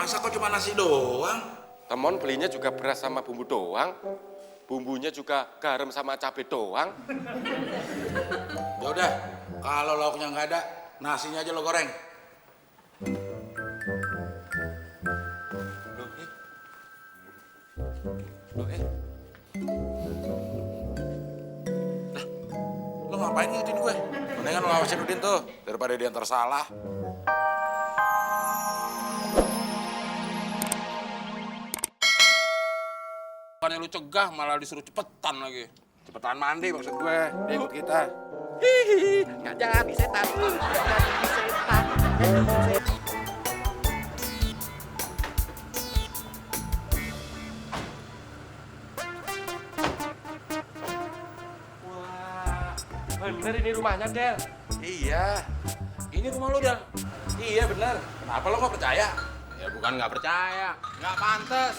Masa kok cuma nasi doang? Temon belinya juga beras sama bumbu doang. Bumbunya juga garam sama cabai doang. Ya udah, kalau lauknya nggak ada, nasinya aja lo goreng. Loh, Lah, lo ngapain ngikutin gue? Mendingan lo awasin Udin tuh, daripada dia ntar salah. Bukannya lu cegah, malah disuruh cepetan lagi. Cepetan mandi maksud gue, dia ikut kita. hihihi, nggak jadi setan. Nggak jadi setan. Wah, bener ini rumahnya, Del. Iya, ini rumah lu, Del. Iya bener. Kenapa lo nggak percaya? Ya bukan nggak percaya, nggak pantas.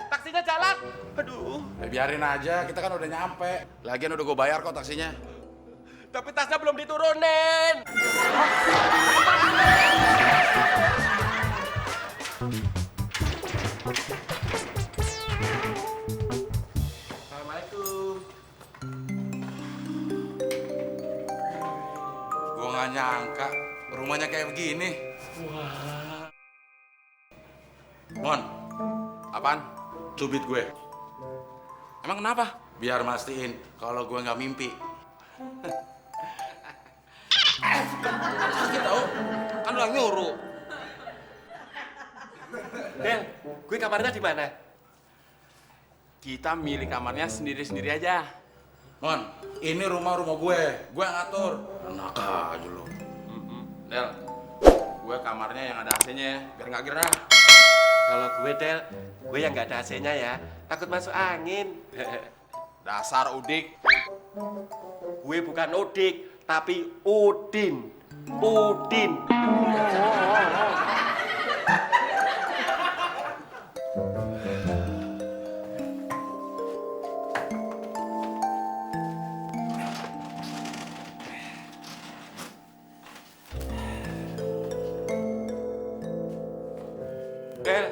Taksinya jalan. Aduh, Ya, biarin aja, kita kan udah nyampe. Lagian udah gue bayar kok taksinya. tapi tasnya belum diturunin. Assalamualaikum. Gue nggak nyangka rumahnya kayak begini. Wah. Mon, apaan? Cubit gue. Emang kenapa? Biar mastiin kalau gue nggak mimpi. Sakit tau? Kan udah nyuruh. Del, gue kamarnya di mana? Kita milih kamarnya sendiri-sendiri aja. Mon, ini rumah gue yang ngatur. Enak aja lo. Del, gue kamarnya yang ada AC-nya ya, biar nggak gerah. Kalau gue, Del, gue yang nggak ada AC-nya ya, takut masuk angin. Dasar udik. Gue bukan Udik, tapi Udin. Udin. Del,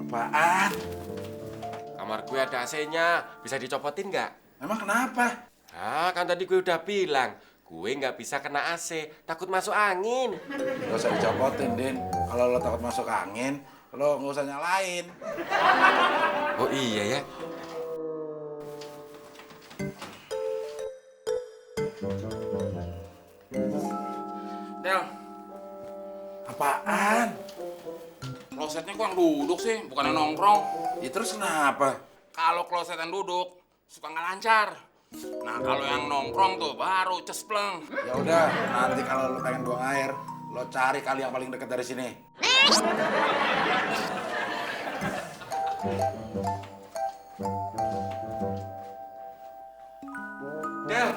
Apaan? kamar gue ada AC-nya, bisa dicopotin nggak? Emang kenapa? Ah, kan tadi gue udah bilang, gue nggak bisa kena AC, takut masuk angin. Gak usah dicopotin, Din. Kalau lo takut masuk angin, lo nggak usah nyalain. Oh iya ya. Del, apaan? Klosetnya kok yang duduk sih, bukan yang nongkrong. Ya terus kenapa? Kalau kloset yang duduk, suka nggak lancar. Nah kalau yang nongkrong tuh baru cespleng. Ya udah, nanti kalau lo pengen buang air, lo cari kali yang paling dekat dari sini. Del,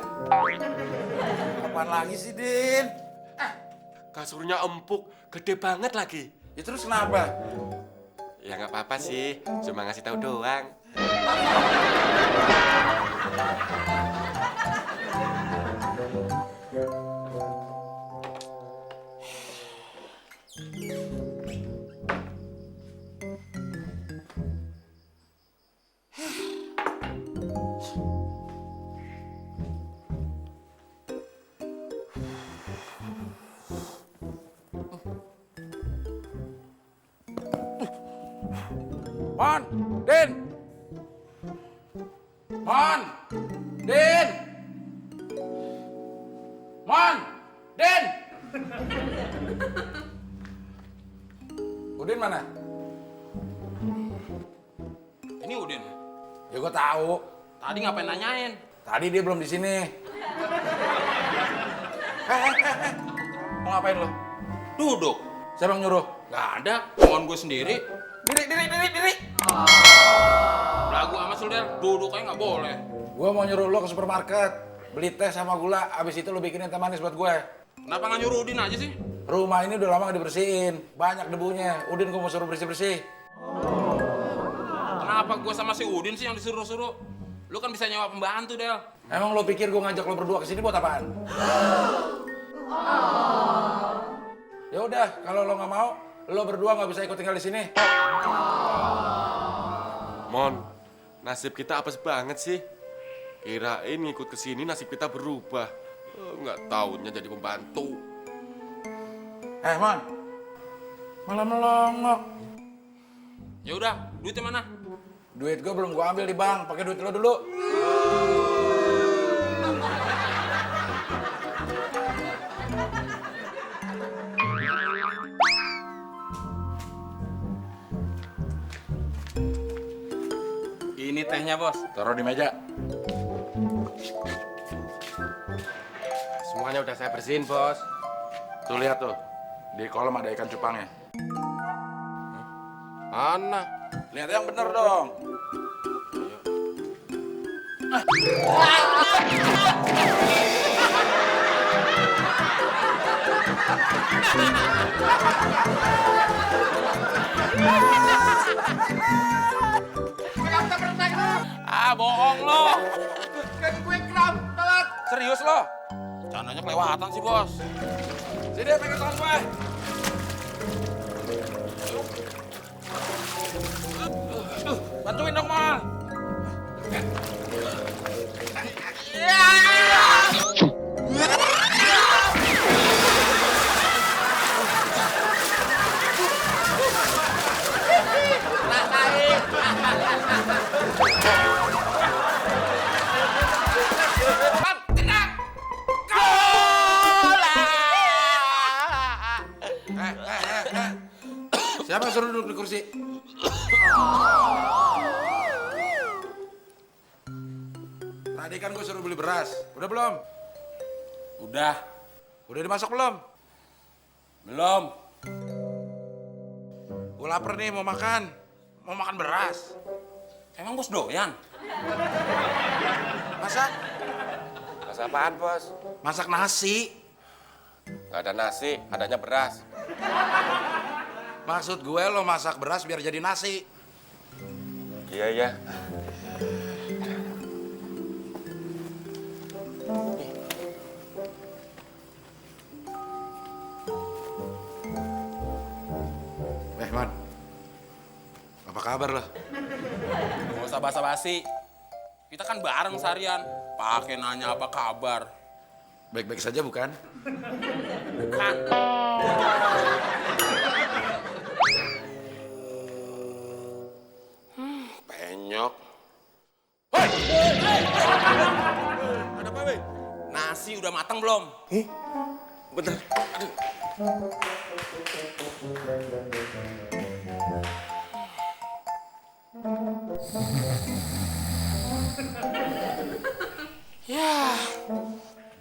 Apaan lagi sih, Din? kasurnya empuk, gede banget lagi. Ya terus kenapa? Ya nggak apa-apa sih, cuma ngasih tahu doang. Mon, Din! Mon! Din! Mon! Din! Udin mana? Ini Udin. Ya gue tahu. Tadi ngapain nanyain? Tadi dia belum di sini. Mau ngapain lo? Duduk. Siapa yang nyuruh? Gak ada, kemauan gue sendiri. Diri. Lagu amat lu, Del. Duduk aja nggak boleh. Gue mau nyuruh lo ke supermarket. Beli teh sama gula, abis itu lo bikinin teh manis buat gue. Kenapa nggak nyuruh Udin aja sih? Rumah ini udah lama gak dibersihin. Banyak debunya. Udin gue mau suruh bersih-bersih. Kenapa gue sama si Udin sih yang disuruh-suruh? Lu kan bisa nyewa pembantu, Del. Emang lo pikir gue ngajak lo berdua kesini buat apaan? Ya udah, kalau lo nggak mau, lo berdua nggak bisa ikut tinggal di sini. Mon, nasib kita apes banget sih. Kirain ngikut ke sini nasib kita berubah. Nggak taunya jadi pembantu. Mon, malah melongok. Ya udah, duitnya mana? Duit gue belum gue ambil di bank, pakai duit lo dulu. Ini tehnya, Bos. Taruh di meja. Semuanya udah saya bersihin, Bos. Tuh lihat tuh, di kolam ada ikan cupangnya. Mana? Lihat yang bener dong. Ah, bohong lo. Kaki gue kram, telat. Serius lo? Candanya kelewatan sih, Bos. Sini pegang tangan gue. Bantuin dong, Mal. Siapa yang suruh duduk di kursi? Tadi kan gue suruh beli beras. Udah belum? Udah. Udah dimasak belum? Belum. Gue lapar nih, mau makan. Mau makan beras. Emang Bos doyan? Masak? Masak apaan, Bos? Masak nasi. Nggak ada nasi, adanya beras. Maksud gue lo masak beras biar jadi nasi. Iya, iya. Man. Apa kabar lo? Gak usah basa-basi. Kita kan bareng seharian. Pakai nanya apa kabar. Baik-baik saja bukan? Bukan. Penyok. Ada apa, Be? Nasi udah matang belum? Bentar. Aduh. Ya,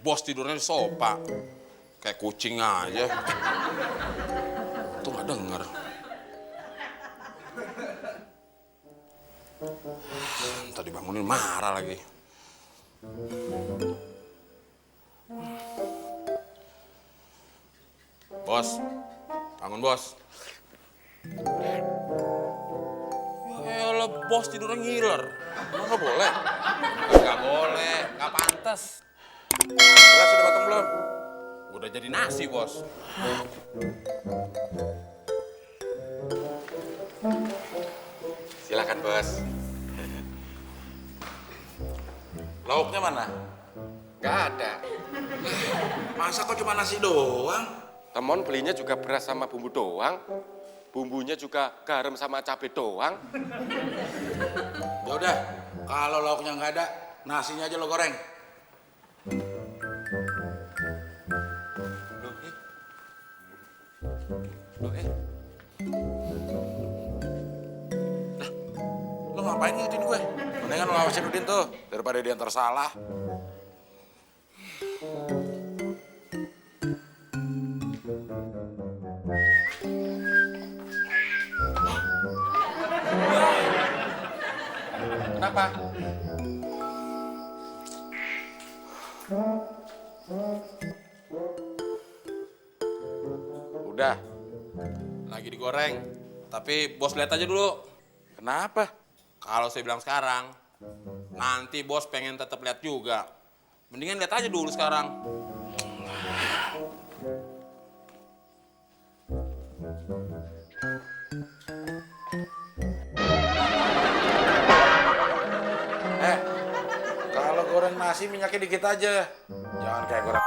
Bos tidurnya di sofa. Kayak kucing aja. Tuh nggak denger. Tadi bangunin marah lagi. Bos, bangun Bos. Yalah, Bos tidurnya ngiler. Emang nggak boleh? Nggak boleh, nggak pantas. Beras sudah matang belum? Udah jadi nasi, Bos. Silakan, Bos. Lauknya mana? Nggak ada. Masa kok cuma nasi doang? Temon belinya juga beras sama bumbu doang. Bumbunya juga garam sama cabai doang. Ya udah, kalau lauknya nggak ada, nasinya aja lo goreng. Loh, Lo ngapain ngikutin gue? Mendingan lo awasin Udin tuh, daripada dia ntar salah. Kenapa? Udah. Lagi digoreng. Tapi Bos lihat aja dulu. Kenapa? Kalau saya bilang sekarang, nanti Bos pengen tetap lihat juga. Mendingan lihat aja dulu sekarang. nasi minyaknya dikit aja. Jangan kayak goreng.